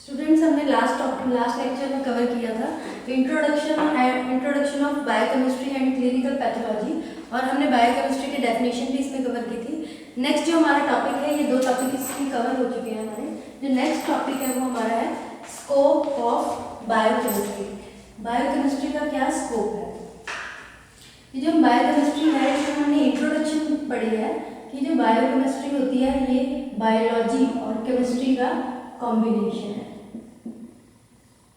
Students, हमने last lecture में cover किया था introduction of biochemistry and clinical pathology, और हमने बायोकेमिस्ट्री की डेफिनेशन भी इसमें कवर की थी। नेक्स्ट जो हमारा टॉपिक है, ये दो टॉपिक इसमें कवर हो चुके हैं हमारे। जो नेक्स्ट टॉपिक है वो हमारा है स्कोप ऑफ बायोकेमिस्ट्री। बायोकेमिस्ट्री का क्या स्कोप है? ये जो बायोकेमिस्ट्री है, इसमें हमने इंट्रोडक्शन पढ़ी है कि जो बायोकेमिस्ट्री होती है ये बायोलॉजी और केमिस्ट्री का कॉम्बिनेशन है,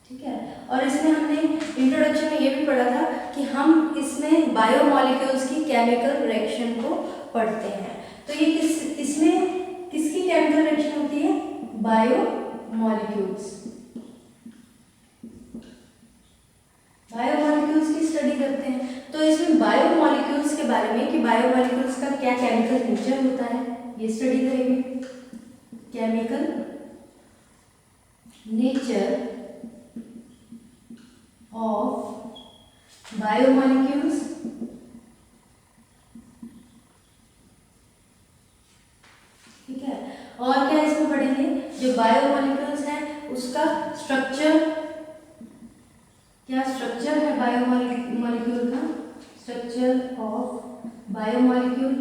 ठीक है। और इसमें हमने इंट्रोडक्शन में ये भी पढ़ा था कि हम इसमें बायोमॉलिक्यूल्स की केमिकल रिएक्शन को पढ़ते हैं। तो ये इसमें किसकी केमिकल रिएक्शन होती है? बायोमॉलिक्यूल्स की स्टडी करते हैं। तो इसमें बायोमॉलिक्यूल्स के बारे में कि बायोमॉलिक्यूल्स का क्या केमिकल नेचर होता है, ये स्टडी करेंगे। केमिकल नेचर of biomolecules, ठीक है। और क्या इसमें पढ़ेंगे? जो बायोमोलिक्यूल्स है उसका स्ट्रक्चर, क्या स्ट्रक्चर है बायोमोलिक्यूल का, स्ट्रक्चर ऑफ बायोमोलिक्यूल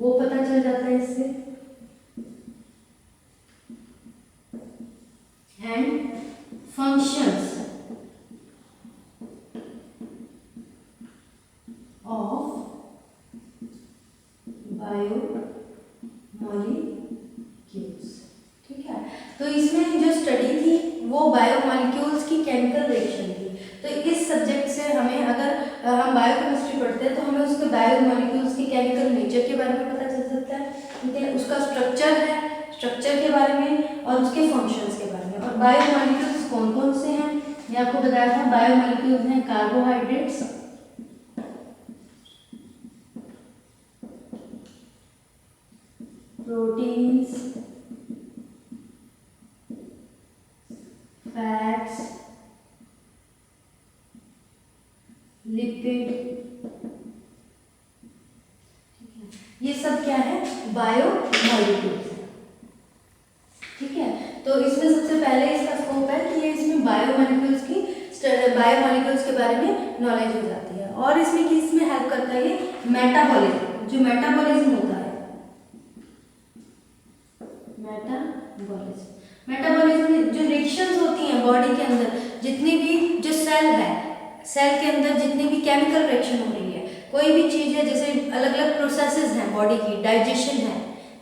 वो पता चल जाता है इससे। एंड फंक्शंस बायोमॉलिक्यूल्स, ठीक है। तो इसमें जो स्टडी थी वो बायोमॉलिक्यूल्स की केमिकल रिएक्शन थी। तो इस सब्जेक्ट से हमें, अगर हम बायोकेमिस्ट्री पढ़ते हैं तो हमें उसके बायोमॉलिक्यूल्स की केमिकल नेचर के बारे में पता चल सकता है, ठीक है। उसका स्ट्रक्चर है, स्ट्रक्चर के बारे में और उसके फंक्शंस के बारे में। और बायोमॉलिक्यूल्स कौन कौन से हैं ये आपको बताया था। बायोमॉलिक्यूल्स हैं कार्बोहाइड्रेट्स, प्रोटीन्स, फैट्स, लिपिड, ये सब क्या है? बायोमॉलिक्यूल्स, ठीक है। तो इसमें सबसे पहले इसका स्कोप है कि ये इसमें बायोमॉलिक्यूल्स के बारे में नॉलेज हो जाती है। और इसमें किसमें हेल्प करता है? ये मेटाबॉलिज्म, जो मेटाबॉलिज्म होता है, मेटाबॉलिज्म जो रिएक्शंस होती हैं बॉडी के अंदर, जितनी भी जो सेल है, सेल के अंदर जितनी भी केमिकल रिएक्शन हो रही है, कोई भी चीज़ है, जैसे अलग अलग प्रोसेसेस हैं बॉडी की, डाइजेशन है,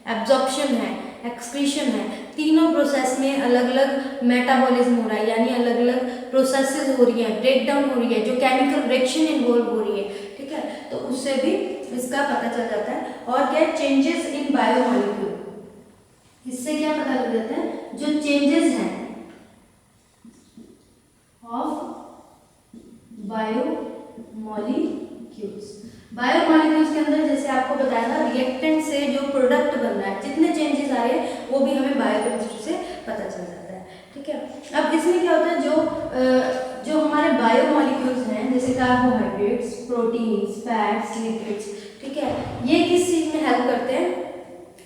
एब्जॉर्प्शन है, एक्सक्रीशन है, तीनों प्रोसेस में अलग अलग मेटाबॉलिज्म हो रहा है, यानी अलग अलग प्रोसेसेस हो रही है, ब्रेक डाउन हो रही है, जो केमिकल रिएक्शन इन्वॉल्व हो रही है, ठीक है। तो उससे भी इसका पता चल जाता है। और क्या? चेंजेस इन बायोमॉलिक्यूल, इससे क्या पता लग जाता है? जो चेंजेस हैं ऑफ बायोमॉलिक्यूल्स, बायोमॉलिक्यूल्स के अंदर जैसे आपको बताया था रिएक्टेंट से जो प्रोडक्ट बन रहा है, जितने चेंजेस आ रहे हैं वो भी हमें बायोकेमिस्ट्री से पता चल जाता है, ठीक है। अब इसमें क्या होता है? जो हमारे बायोमॉलिक्यूल्स हैं, जैसे कार्बोहाइड्रेट्स, प्रोटीन्स, फैट्स, लिपिड्स, ठीक है, ये किस चीज़ में हेल्प करते हैं?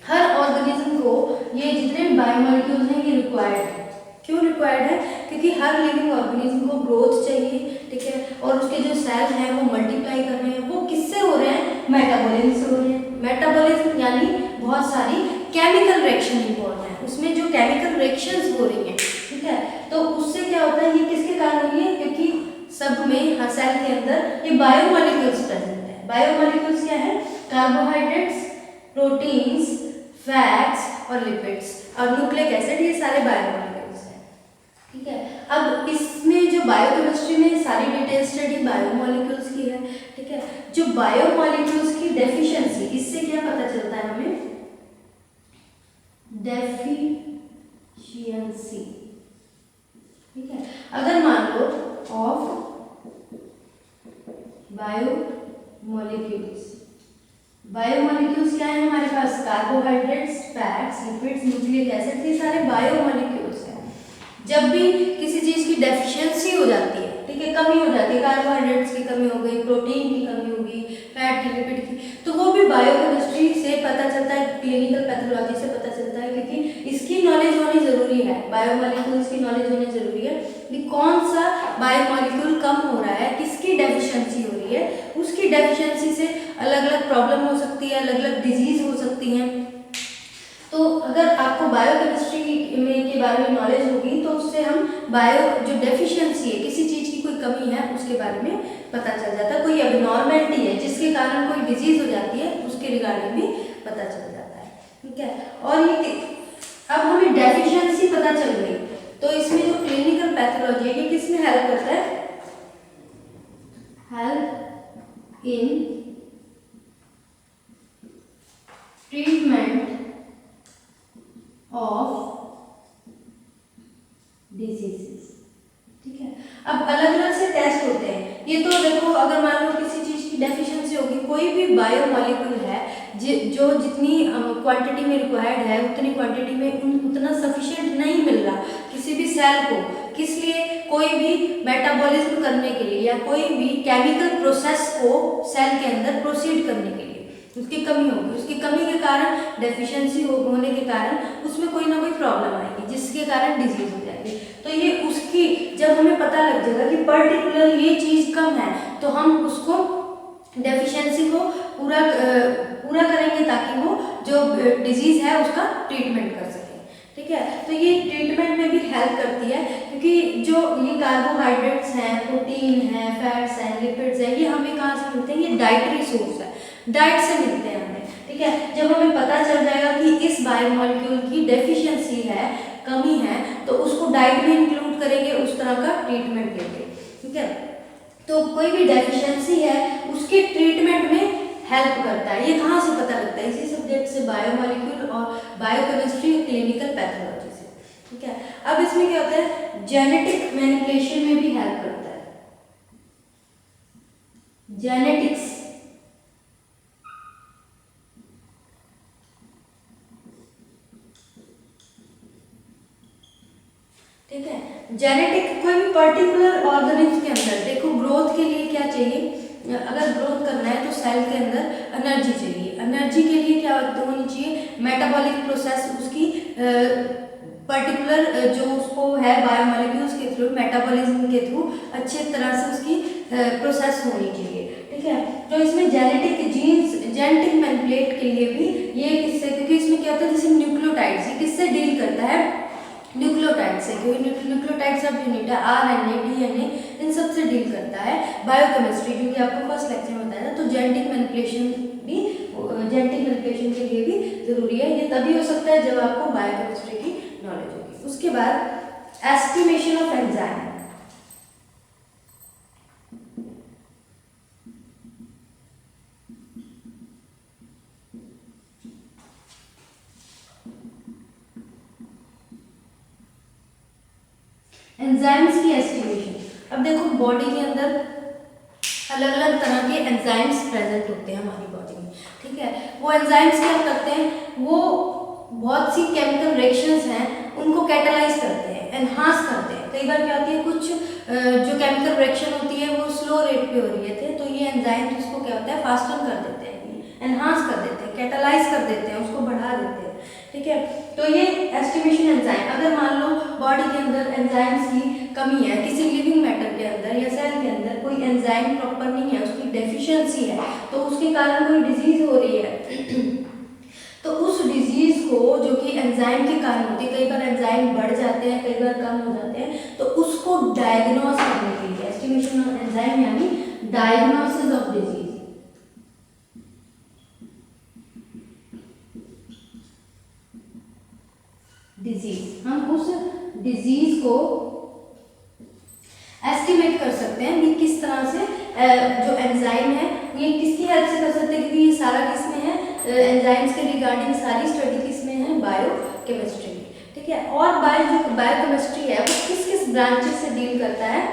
हर ऑर्गेनिज्म को ये जितने बायोमॉलिक्यूल्स हैं ये रिक्वायर्ड है। क्यों रिक्वायर्ड है? क्योंकि हर लिविंग ऑर्गेनिज्म को ग्रोथ चाहिए, ठीक है। और उसके जो सेल हैं वो मल्टीप्लाई कर रहे हैं, वो किससे हो रहे हैं? मेटाबॉलिज्म से हो रहे हैं। मेटाबॉलिज्म यानी बहुत सारी केमिकल रिएक्शन इन्वॉल्व है, उसमें जो केमिकल रिएक्शंस हो रही हैं, ठीक है। तो उससे क्या होता है? ये किसके कारण हो रही है? क्योंकि सब में, हर सेल के अंदर ये बायोमॉलिक्यूल्स प्रेजेंट है। बायोमॉलिक्यूल्स क्या है? कार्बोहाइड्रेट्स, प्रोटीन्स, फैट्स और लिपिड्स और न्यूक्लिक एसिड, ये सारे बायोमॉलिक्यूल्स हैं, ठीक है। अब इसमें जो बायोकेमिस्ट्री में सारी डिटेल स्टडी बायोमॉलिक्यूल्स की है, ठीक है। जो बायोमॉलिक्यूल्स की डेफिशिएंसी, इससे क्या पता चलता है हमें? डेफिशिएंसी, ठीक है। अगर मान लो ऑफ बायोमॉलिक्यूल्स, बायोमॉलिक्यूल्स क्या है हमारे पास? Carbohydrates, fats, lipids, nucleic acid, ये सारे बायोमॉलिक्यूल्स हैं। जब भी किसी चीज़ की डेफिशिएंसी हो जाती है, ठीक है, कमी हो जाती है, कार्बोहाइड्रेट्स की कमी हो गई, प्रोटीन की कमी हो गई, फैट की, लिपिड की, तो वो भी बायोकेमिस्ट्री से पता चलता है, क्लिनिकल पैथोलॉजी से पता चलता है, क्योंकि इसकी नॉलेज होनी ज़रूरी है, बायोमॉलिक्यूल्स की नॉलेज होनी बायोमॉलिक्यूल कम हो रहा है, किसकी डेफिशिएंसी हो रही है, उसकी डेफिशिएंसी से अलग अलग प्रॉब्लम हो सकती है, अलग अलग डिजीज हो सकती हैं। तो अगर आपको बायोकेमिस्ट्री में के बारे में नॉलेज होगी तो उससे हम बायो जो डेफिशिएंसी है, किसी चीज़ की कोई कमी है उसके बारे में पता चल जाता है, कोई एबनॉर्मेलिटी है जिसके कारण कोई डिजीज हो जाती है उसके रिगार्डिंग भी पता चल जाता है। ठीक है, और ये अब हमें डेफिशिएंसी पता चल गई तो इसमें जो क्लिनिकल पैथोलॉजी है ये किसमें हेल्प करता है, help in treatment of diseases. ठीक है, अब अलग अलग से टेस्ट होते हैं, ये तो देखो अगर मान लो किसी चीज की डेफिशिएंसी होगी, कोई भी बायोमॉलिक्यूल है जो जितनी क्वांटिटी में रिक्वायर्ड है उतनी क्वांटिटी में उतना सफिशिएंट नहीं मिल रहा किसी भी सेल को, किस लिए, कोई भी मेटाबॉलिज्म करने के लिए या कोई भी केमिकल प्रोसेस को सेल के अंदर प्रोसीड करने के लिए उसकी कमी होगी, उसकी कमी के कारण डेफिशिएंसी होने के कारण उसमें कोई ना कोई प्रॉब्लम आएगी जिसके कारण डिजीज हो जाएगी। तो ये उसकी जब हमें पता लग जाएगा कि पर्टिकुलर ये चीज़ कम है तो हम उसको डेफिशिएंसी को पूरा करेंगे ताकि वो जो डिजीज है उसका ट्रीटमेंट कर सके। ठीक है, तो ये ट्रीटमेंट में भी हेल्प करती है क्योंकि जो ये कार्बोहाइड्रेट्स हैं, प्रोटीन हैं, फैट्स हैं, लिपिड्स हैं, ये हमें कहाँ से मिलते हैं, ये डाइटरी सोर्स है, डाइट से मिलते हैं हमें। ठीक है, जब हमें पता चल जाएगा कि इस बायोमॉलिक्यूल की डेफिशिएंसी है, कमी है, तो उसको डाइट में इंक्लूड करेंगे, उस तरह का ट्रीटमेंट लेंगे। ठीक है, तो कोई भी डेफिशिएंसी है उसके ट्रीटमेंट में हेल्प करता है। ये कहाँ से पता लगता है, इसी सब्जेक्ट से, बायोमॉलिक्यूल और बायोकेमिस्ट्री और क्लिनिकल पैथोलॉजी से। ठीक है, अब इसमें क्या होता है, जेनेटिक मैनिपुलेशन में भी हेल्प करता है, जेनेटिक्स। ठीक है, जेनेटिक कोई भी पर्टिकुलर ऑर्गेनिज्म के अंदर देखो ग्रोथ के लिए क्या चाहिए, अगर ग्रोथ करना है तो सेल के अंदर एनर्जी चाहिए, एनर्जी के लिए क्या होनी चाहिए, मेटाबॉलिक प्रोसेस उसकी पर्टिकुलर जो उसको है बायोमॉलिक्यूल्स के थ्रू, मेटाबॉलिज्म के थ्रू अच्छे तरह से उसकी प्रोसेस होनी चाहिए। ठीक है, तो इसमें जेनेटिक जीन्स, जेनेटिक मैनिपुलेट के लिए भी ये किससे, क्योंकि इसमें क्या होता है जैसे न्यूक्लियोटाइड्स, ये किससे डील करता है, न्यूक्लियोटाइड से, क्योंकि न्यूक्लियोटाइड सब यूनिट है, आरएनए, डीएनए, इन सब से डील करता है बायोकेमिस्ट्री, जो कि आपको फर्स्ट लेक्चर में बताया था। तो जेनेटिक मैनिपुलेशन भी, जेनेटिक मैनिपुलेशन के लिए भी जरूरी है, ये तभी हो सकता है जब आपको बायोकेमिस्ट्री की नॉलेज होगी। उसके बाद एस्टिमेशन ऑफ एंजाइम, एंजाइम्स की एस्टिमेशन। अब देखो बॉडी के अंदर अलग अलग तरह के एंजाइम्स प्रेजेंट होते हैं हमारी बॉडी में। ठीक है, वो एंजाइम्स क्या करते हैं, वो बहुत सी केमिकल रिएक्शंस हैं उनको कैटालाइज करते हैं, एनहांस करते हैं। कई बार क्या होती है, कुछ जो केमिकल रिएक्शन होती है वो स्लो रेट पे हो रही है, तो ये एंजाइम उसको क्या होता है, फास्टन कर देते हैं, एनहांस कर देते हैं, कैटालाइज कर देते हैं, उसको बढ़ा देते हैं। ठीक है, तो ये एस्टिमेशन एंजाइम, अगर मान लो बॉडी के अंदर एंजाइम्स की कमी है, किसी लिविंग मैटर के अंदर या सेल के अंदर कोई एंजाइम प्रॉपर नहीं है, उसकी डेफिशिएंसी है, तो उसके कारण कोई डिजीज हो रही है तो उस डिजीज को, जो कि एंजाइम के कारण होती है, कई बार एंजाइम बढ़ जाते हैं, कई बार कम हो जाते हैं, तो उसको डायग्नोस करने के लिए एस्टिमेशन ऑफ एंजाइम यानी डायग्नोसिस ऑफ डिजीज। डिजीज, हम उस डिजीज को एस्टिमेट कर सकते हैं कि किस तरह से जो एंजाइम है ये किसकी हेल्प से कर सकते हैं, क्योंकि ये सारा किसमें है, एंजाइम्स के रिगार्डिंग सारी स्टडी किसमें है, बायोकेमिस्ट्री में। ठीक है, और बायोकेमिस्ट्री है वो किस किस ब्रांचेस से डील करता है,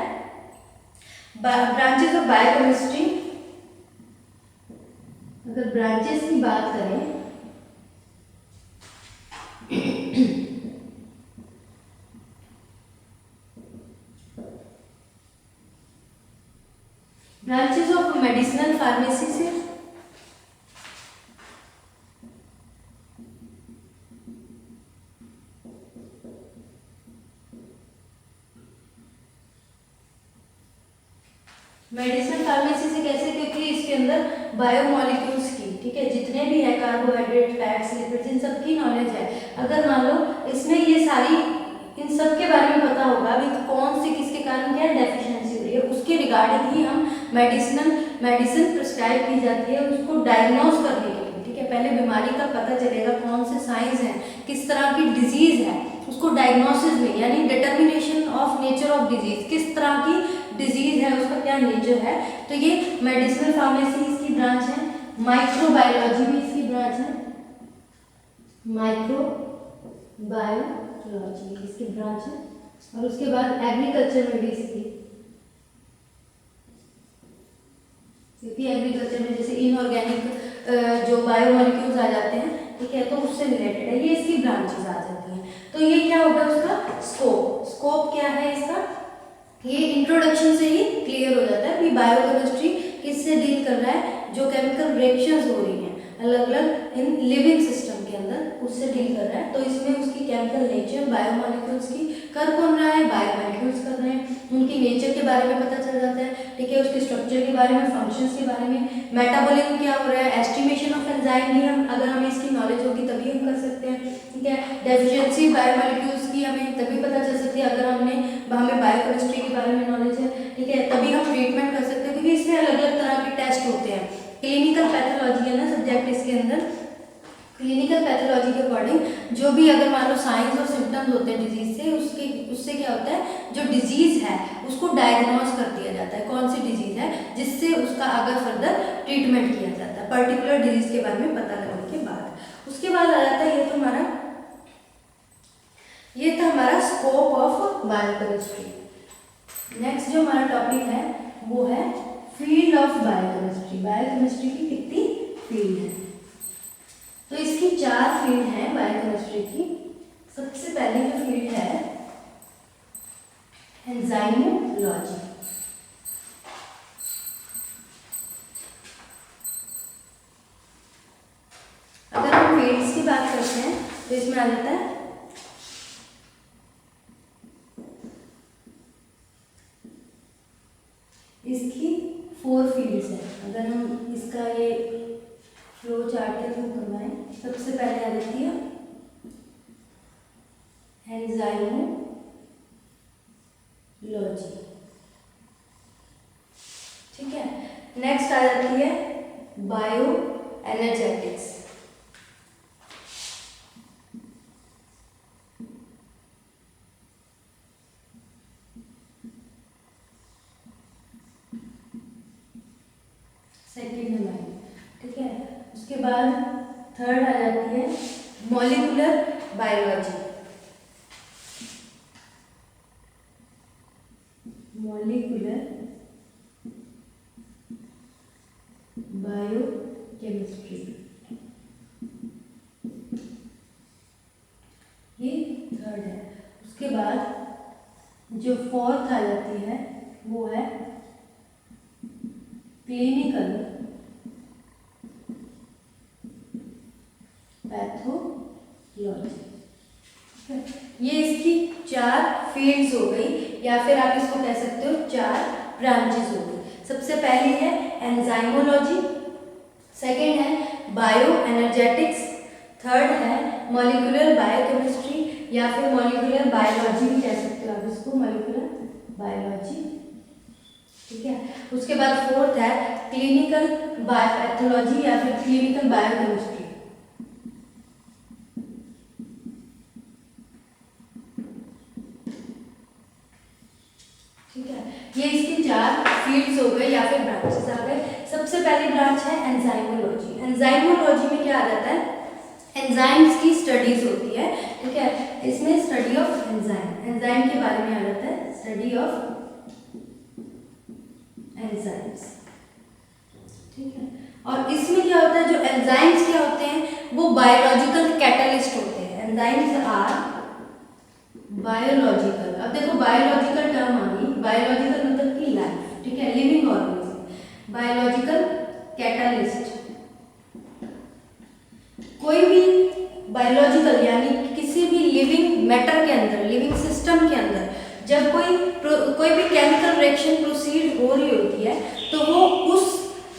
ब्रांचेस ऑफ बायोकेमिस्ट्री, अगर ब्रांचेस की बात करें ब्रांचेस ऑफ मेडिसिनल फार्मेसी से, मेडिसिनल फार्मेसी से कैसे, क्योंकि इसके अंदर बायोमोलिक्यूल्स की, ठीक है, जितने भी है कार्बोहाइड्रेट, फैट्स, लिपिड्स, इन सब की नॉलेज है। अगर मान लो इसमें ये सारी इन सब के बारे में पता होगा भी कौन से किसके कारण क्या डेफिशिएंसी हो रही है, उसके रिगार्डिंग ही हम मेडिसिन प्रिस्क्राइब की जाती है उसको डायग्नोज करने के लिए, ठीक है। पहले बीमारी का पता चलेगा, कौन से साइंस हैं, किस तरह की डिजीज है, उसको डायग्नोसिस में यानी determination of nature of disease, किस तरह की डिजीज है, उसका क्या नेचर है। तो ये मेडिसिनल फार्मेसी इसकी ब्रांच है। माइक्रोबायोलॉजी भी इसकी ब्रांच है, माइक्रोबायोलॉजी इसकी ब्रांच है। और उसके बाद एग्रीकल्चर में भी इसकी, क्योंकि एग्रीकल्चर में जैसे इनऑर्गेनिक जो बायोमोलिक्यूल्स आ जाते हैं, ठीक है, तो उससे रिलेटेड है, ये इसकी ब्रांचेस आ जाती हैं। तो ये क्या होगा उसका स्कोप क्या है इसका, ये इंट्रोडक्शन से ही क्लियर हो जाता है कि बायोकेमिस्ट्री किससे डील कर रहा है, जो केमिकल रिएक्शंस हो रही हैं अलग अलग इन लिविंग सिस्टम के अंदर, उससे डील कर रहा है। तो इसमें उसकी केमिकल नेचर, बायोमोलिक्यूल्स की कर कौन रहा है, बायोमोलिक्यूल्स कर रहे हैं, उनकी नेचर के बारे में पता चल जाता है, ठीक है, उसके स्ट्रक्चर के बारे में, फंक्शंस के बारे में, मेटाबॉलिज्म क्या हो रहा है, एस्टिमेशन ऑफ एंजाइम भी हम, अगर हमें इसकी नॉलेज होगी तभी हम कर सकते हैं, ठीक है। डेफिशिएंसी बायोमोलिक्यूल्स की हमें तभी पता चल सकती है अगर हमें बायोकेमिस्ट्री के बारे में नॉलेज है, ठीक है, तभी हम ट्रीटमेंट कर सकते हैं, क्योंकि इसमें अलग अलग तरह के टेस्ट होते हैं। क्लिनिकल पैथोलॉजी है ना सब्जेक्ट इसके अंदर, क्लिनिकल पैथोलॉजी के अकॉर्डिंग जो भी अगर मान लो साइंस और सिम्टम्स होते हैं डिजीज से, उससे क्या होता है, जो डिजीज है उसको डायग्नोज कर दिया जाता है, कौन सी डिजीज है, जिससे उसका आगे फर्दर ट्रीटमेंट किया जाता है पर्टिकुलर डिजीज के बारे में पता करने के बाद। उसके बाद आ जाता है ये था हमारा स्कोप ऑफ बायोकेमिस्ट्री। नेक्स्ट जो हमारा टॉपिक है वो है फील्ड ऑफ बायोकेमिस्ट्री। बायोकेमिस्ट्री की कितनी फील्ड है, तो इसकी 4 फील्ड है बायोकेमिस्ट्री की। सबसे पहले जो फील्ड है एंजाइमोलॉजी। अगर हम फील्ड्स की बात करते हैं तो इसमें आ जाता है इसकी 4 फील्ड्स है। अगर हम इसका ये फ्लो चार्ट के थ्रू करवाएं, सबसे पहले आ जाती है एंजाइमोलॉजी, ठीक है। नेक्स्ट आ जाती है बायो एनर्जेटिक्स, सेकेंड नंबर, ठीक है। उसके बाद थर्ड आ जाती है मॉलिक्यूलर बायोलॉजी, मॉलिक्यूलर बायोकेमिस्ट्री, ये थर्ड है। उसके बाद जो फोर्थ आ जाती है वो है क्लिनिकल पैथोलॉजी, ये इसकी 4 फील्ड्स हो गई, या फिर आप इसको कह सकते हो 4 ब्रांचेस हो गई। सबसे पहली है एंजाइमोलॉजी, सेकेंड है बायो एनर्जेटिक्स, थर्ड है मॉलिक्यूलर बायोकेमिस्ट्री या फिर मॉलिक्यूलर बायोलॉजी भी कह सकते हो आप इसको, मॉलिक्यूलर बायोलॉजी, ठीक है। उसके बाद फोर्थ है क्लिनिकल बायोपैथोलॉजी या फिर क्लिनिकल बायोकेमिस्ट्री, ठीक है। ये इसकी 4 फील्ड्स हो गए या फिर ब्रांचेस आ गए। सबसे पहली ब्रांच है एंजाइमोलॉजी। एंजाइमोलॉजी में क्या आ जाता है, एंजाइम्स की स्टडीज होती है, ठीक है। इसमें स्टडी ऑफ एंजाइम के बारे में आ जाता है, स्टडी ऑफ एंजाइम्स, ठीक है। और इसमें क्या होता है, जो एंजाइम्स क्या होते हैं वो बायोलॉजिकल कैटलिस्ट होते हैं। एंजाइम्स आर बायोलॉजिकल, अब देखो बायोलॉजिकल टर्म आ गई, बायोलॉजिकल मतलब की लाइफ, ठीक है, लिविंग ऑर्गेनिज्म, बायोलॉजिकल कैटलिस्ट। कोई भी बायोलॉजिकल यानी किसी भी लिविंग मैटर के अंदर, लिविंग सिस्टम के अंदर जब कोई भी केमिकल रिएक्शन प्रोसीड हो रही होती है तो वो उस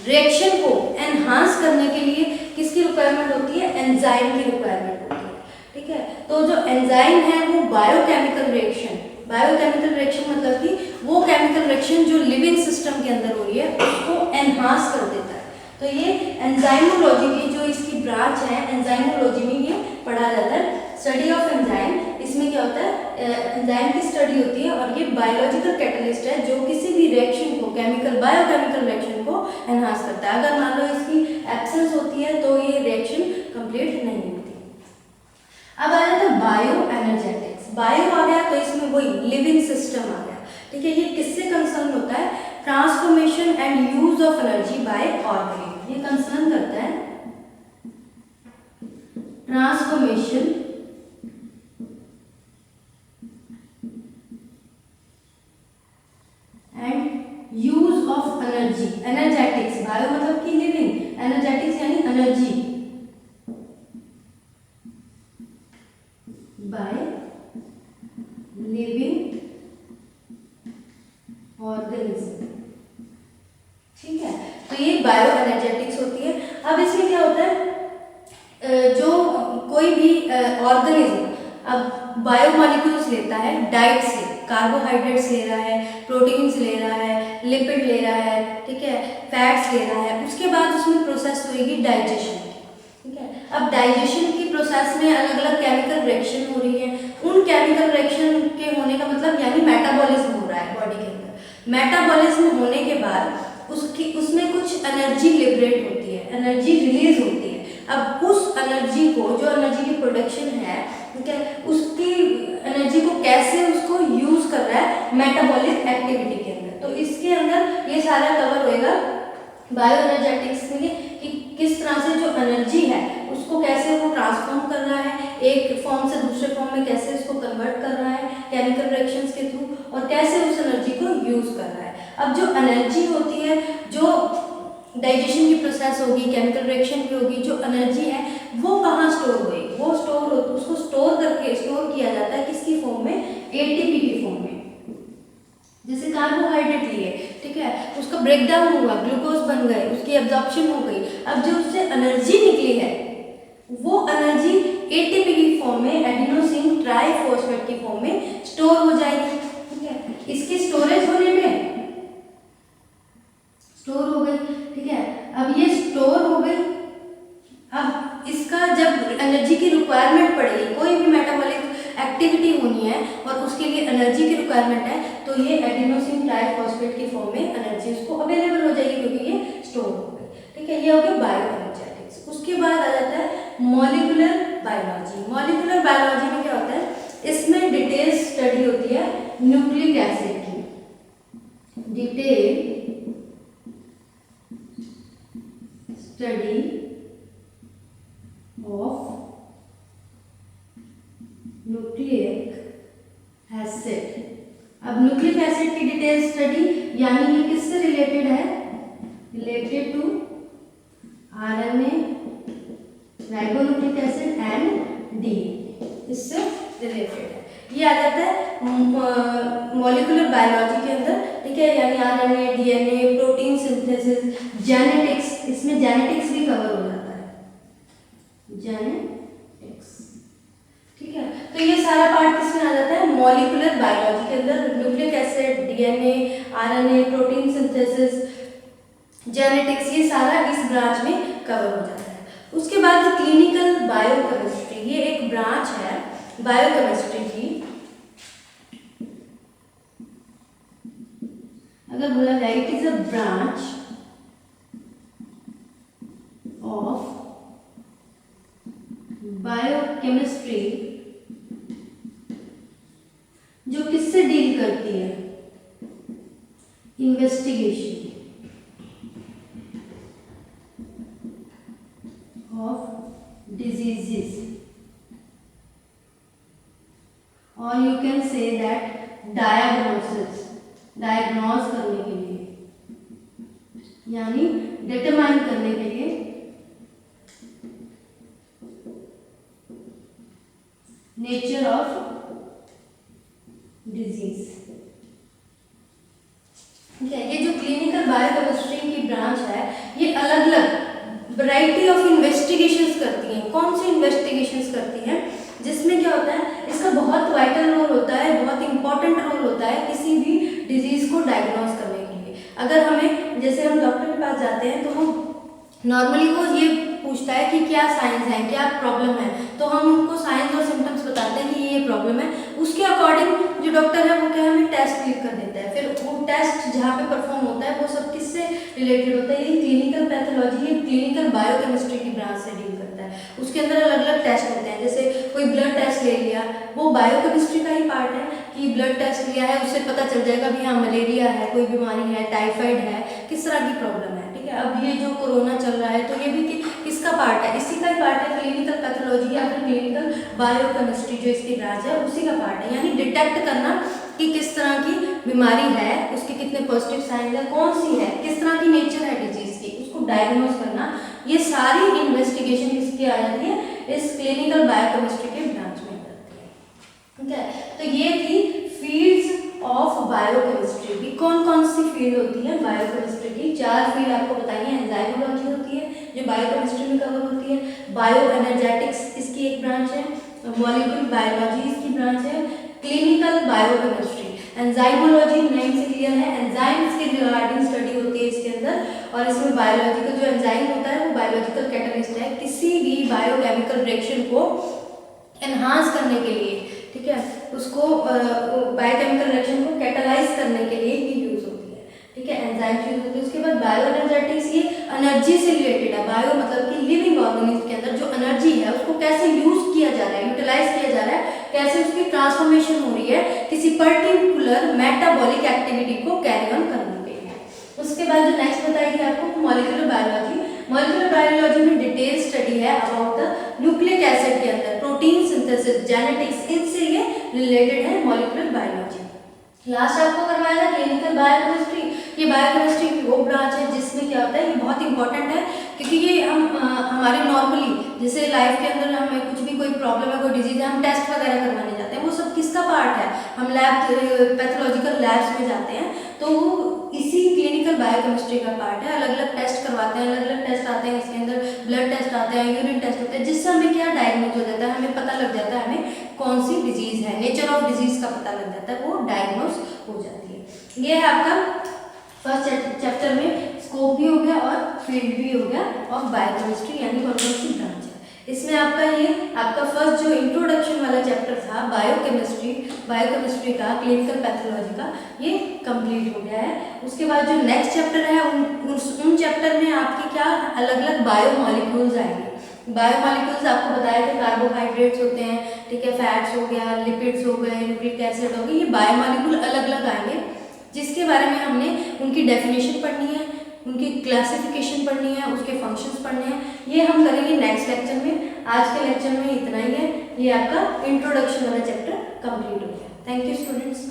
रिएक्शन को एनहांस करने के लिए किसकी रिक्वायरमेंट होती है, एंजाइम की रिक्वायरमेंट होती है। ठीक है, तो जो एंजाइम है वो बायोकेमिकल रिएक्शन मतलब कि वो केमिकल रिएक्शन जो लिविंग सिस्टम के अंदर हो रही है उसको एनहांस कर देता है। तो ये एंजाइमोलॉजी की जो इसकी ब्रांच है, एंजाइमोलॉजी में ये पढ़ा जाता है, स्टडी ऑफ एंजाइम। इसमें क्या होता है, एंजाइम की स्टडी होती है और ये बायोलॉजिकल कैटलिस्ट है जो किसी भी रिएक्शन को, बायोकेमिकल रिएक्शन को एनहांस करता है। अगर मान लो इसकी एब्सेंस होती है तो ये रिएक्शन कंप्लीट नहीं होती। अब आ जाता है बायो एनर्जेटिक्स। बायो आ गया तो इसमें वही लिविंग सिस्टम आ गया। ठीक है, ये किससे कंसर्न होता है, transformation and use of energy by organism. ये कंसर्न करता है transformation and use of energy. Energetics, bio मतलब कि लिविंग, एनर्जेटिक्स यानी एनर्जी बाय लिविंग ऑर्गेनिज्म। ठीक है, तो ये बायो एनर्जेटिक्स होती है। अब इसमें क्या होता है, जो कोई भी ऑर्गेनिज्म अब बायोमॉलिक्यूल्स लेता है डाइट से, कार्बोहाइड्रेट्स ले रहा है, प्रोटीन्स ले रहा है, लिपिड ले रहा है, ठीक है, फैट्स ले रहा है, उसके बाद उसमें प्रोसेस होगी डाइजेशन। ठीक है, अब डाइजेशन की प्रोसेस में अलग अलग केमिकल रिएक्शन हो रही है। उन केमिकल रिएक्शन के होने का मतलब यानी मेटाबॉलिज्म हो रहा है बॉडी के अंदर। मेटाबॉलिज्म होने के बाद उसमें कुछ एनर्जी लिबरेट होती है, एनर्जी रिलीज होती है। अब उस एनर्जी को, जो एनर्जी की प्रोडक्शन है, ठीक है, उसकी एनर्जी को कैसे उसको यूज कर रहा है मेटाबॉलिक एक्टिविटी के अंदर। तो इसके अंदर ये सारा कवर होएगा बायो एनर्जेटिक्स में कि किस तरह से जो एनर्जी है उसको कैसे वो ट्रांसफॉर्म कर रहा है, एक फॉर्म से दूसरे फॉर्म में कैसे उसको कन्वर्ट कर रहा है केमिकल रिएक्शंस के थ्रू, और कैसे उस एनर्जी को यूज कर रहा है। अब जो एनर्जी होती है, जो डाइजेशन की प्रोसेस होगी, केमिकल रिएक्शन की होगी, जो एनर्जी है वो कहाँ स्टोर होगी, वो उसको स्टोर किया जाता है किसकी फॉर्म में, एटीपी की फॉर्म में। जैसे कार्बोहाइड्रेट लिए, ठीक है, उसका ब्रेकडाउन हुआ, ग्लूकोज बन गए, उसकी एब्जॉर्प्शन हो गई। अब जो उससे एनर्जी निकली है वो एनर्जी एटीपी की फॉर्म में, एडिनोसिन ट्राइफॉस्फेट की फॉर्म में स्टोर हो जाएगी। ठीक है, इसकी स्टोरेज होने में स्टोर हो गई। ठीक है, अब ये स्टोर हो गई। अब इसका जब एनर्जी की रिक्वायरमेंट पड़ेगी, कोई भी मेटाबॉलिक एक्टिविटी होनी है और उसके लिए एनर्जी की रिक्वायरमेंट है, तो ये एडिनोसिन ट्राइफॉस्फेट की फॉर्म में एनर्जी उसको अवेलेबल हो जाएगी क्योंकि ये स्टोर हो गई। ठीक है, ये हो गया बायो एनर्जेटिक्स। उसके बाद आ जाता है मॉलिक्यूलर बायोलॉजी। मॉलिक्यूलर बायोलॉजी में क्या होता है, इसमें डिटेल स्टडी होती है न्यूक्लिक एसिड की, detail study of nucleic acid. अब न्यूक्लिक एसिड की डिटेल स्टडी यानी ये किससे रिलेटेड है, related to RNA, ribonucleic acid and DNA, इससे रिलेटेड है। ये आ जाता है मॉलिक्यूलर बायोलॉजी के अंदर। ठीक है, यानी RNA, DNA, protein synthesis, genetics, इसमें जेनेटिक्स भी कवर हो जाता है, जेनेटिक्स। ठीक है, तो ये सारा पार्ट किसमें आ जाता है, मॉलिक्यूलर बायोलॉजी के अंदर। Nucleic acid, DNA, RNA, protein synthesis, genetics, ये सारा इस ब्रांच में कवर हो जाता है। उसके बाद क्लिनिकल बायोकेमिस्ट्री, ये एक ब्रांच है बायोकेमिस्ट्री की। अगर बोला जाए it is a branch of biochemistry जो किससे डील करती है, इन्वेस्टिगेशन ऑफ डिजीजेस, और you can say that diagnosis, diagnose करने के लिए यानी डिटरमाइन करने के लिए नेचर ऑफ डिजीज। ठीक है, वैरायटी ऑफ इन्वेस्टिगेशंस करती हैं। कौन सी इन्वेस्टिगेशंस करती हैं? जिसमें क्या होता है, इसका बहुत वाइटल रोल होता है, बहुत इंपॉर्टेंट रोल होता है किसी भी डिजीज को डायग्नोज करने के लिए। अगर हमें, जैसे हम डॉक्टर के पास जाते हैं तो हम नॉर्मली वो ये पूछता है कि क्या साइंस है, क्या प्रॉब्लम है, तो हम उनको साइंस और सिम्टम्स बताते हैं कि ये प्रॉब्लम है। उसके अकॉर्डिंग जो डॉक्टर है वो क्या हमें टेस्ट लिख कर देता है। फिर वो टेस्ट जहाँ पे परफॉर्म होता है वो सब किससे रिलेटेड होता है? ये क्लिनिकल पैथोलॉजी, ये क्लिनिकल बायोकेमिस्ट्री की ब्रांच से डील करता है। उसके अंदर अलग अलग टेस्ट होते हैं। जैसे कोई ब्लड टेस्ट ले लिया, वो बायोकेमिस्ट्री का ही पार्ट है कि ब्लड टेस्ट लिया है, उससे पता चल जाएगा भी हाँ मलेरिया है, कोई बीमारी है, टाइफाइड है, किस तरह की प्रॉब्लम है। ठीक है, अब ये जो कोरोना चल रहा है तो ये भी किसका पार्ट है? इसी का ही पार्ट है, क्लिनिकल पैथोलॉजी या फिर क्लिनिकल बायोकेमिस्ट्री जो इसकी ब्रांच है उसी का पार्ट है। यानी डिटेक्ट करना कि किस तरह की बीमारी है, उसके कितने पॉजिटिव साइंस है, कौन सी है, किस तरह की नेचर है डिजीज की, उसको डायग्नोज करना, ये सारी इन्वेस्टिगेशन किसकी आ जाती है? इस क्लिनिकल बायोकेमिस्ट्री के ब्रांच में करती है। ठीक है, तो ये थी फील्ड्स ऑफ बायोकेमिस्ट्री की। कौन कौन सी फील्ड होती है बायोकेमिस्ट्री की? 4 फील्ड आपको बताइए। एंजाइमोलॉजी होती है जो बायोकेमिस्ट्री में कवर होती है, बायो एनर्जेटिक्स इसकी एक ब्रांच है, मॉलिक्यूलर बायोलॉजी इसकी ब्रांच है, क्लिनिकल बायोकेमिस्ट्री। एंजाइमोलॉजी नेम से क्लियर है, एंजाइम्स के रिगार्डिंग स्टडी होती है इसके अंदर, और इसमें बायोलॉजिकल जो एंजाइम होता है वो बायोलॉजिकल कैटलिस्ट है, किसी भी बायोकेमिकल रिएक्शन को एनहांस करने के लिए, ठीक है, उसको बायोकेमिकल रिएक्शन को कैटलाइज करने के लिए ही यूज होती है। ठीक है, एंजाइम यूज होती है। उसके बाद बायो एनर्जेटिक्स, ये एनर्जी से रिलेटेड है। बायो मतलब कि लिविंग ऑर्गेनिज्म के अंदर जो एनर्जी है उसको कैसे यूज किया जा रहा है, यूटिलाइज किया जा रहा है, कैसे उसकी ट्रांसफॉर्मेशन हो रही है किसी पर्टिकुलर मेटाबॉलिक एक्टिविटी को कैरी ऑन करने के लिए। उसके बाद जो नेक्स्ट बताएगी आपको मॉलिक्यूलर बायोलॉजी। मॉलिक्यूलर बायोलॉजी में डिटेल स्टडी है अबाउट द न्यूक्लिक एसिड के अंदर प्रोटीन सिंथेसिस, जेनेटिक्स, इनसे ये रिलेटेड है मॉलिक्यूलर बायोलॉजी। लास्ट आपको करवाया था क्लिनिकल बायोकेमिस्ट्री। ये बायोकेमिस्ट्री की वो ब्रांच है जिसमें क्या होता है, ये बहुत इंपॉर्टेंट है क्योंकि ये हम हमारे नॉर्मली जैसे लाइफ के अंदर हमें कुछ भी कोई प्रॉब्लम है, कोई डिजीज है, हम टेस्ट वगैरह करवाने जाते हैं, वो सब किसका पार्ट है? हम लैब पैथोलॉजिकल लैब्स में जाते हैं तो वो इसी क्लिनिकल बायोकेमिस्ट्री का पार्ट है। अलग अलग टेस्ट करवाते हैं, अलग अलग टेस्ट आते हैं, इसके अंदर ब्लड टेस्ट आते हैं, यूरिन टेस्ट होते हैं, जिससे हमें क्या डायग्नोज हो जाता है, हमें पता लग जाता है हमें कौन सी डिजीज है, नेचर ऑफ डिजीज का पता लग जाता है, वो डायग्नोज हो जाती है। ये है आपका फर्स्ट चैप्टर में स्कोप भी हो गया और फील्ड भी हो गया ऑफ बायोकेमिस्ट्री, यानी कौन कौन सी ब्रांच है। इसमें आपका फर्स्ट जो इंट्रोडक्शन वाला चैप्टर था बायोकेमिस्ट्री का, क्लिनिकल पैथोलॉजी का, ये कंप्लीट हो गया है। उसके बाद जो नेक्स्ट चैप्टर है उन चैप्टर में आपके क्या अलग अलग बायोमॉलिक्यूल्स आएंगे। बायोमॉलिक्यूल्स आपको बताया कि कार्बोहाइड्रेट्स होते हैं, ठीक है, फैट्स हो गया, लिपिड्स हो गए, न्यूक्लिक एसिड हो गए, ये बायोमॉलिक्यूल अलग अलग आएंगे जिसके बारे में हमने उनकी डेफिनेशन पढ़नी है, उनकी क्लासिफिकेशन पढ़नी है, उसके फंक्शंस पढ़ने हैं। ये हम करेंगे नेक्स्ट लेक्चर में। आज के लेक्चर में इतना ही है। ये आपका इंट्रोडक्शन वाला चैप्टर कंप्लीट हो गया। Thank you students.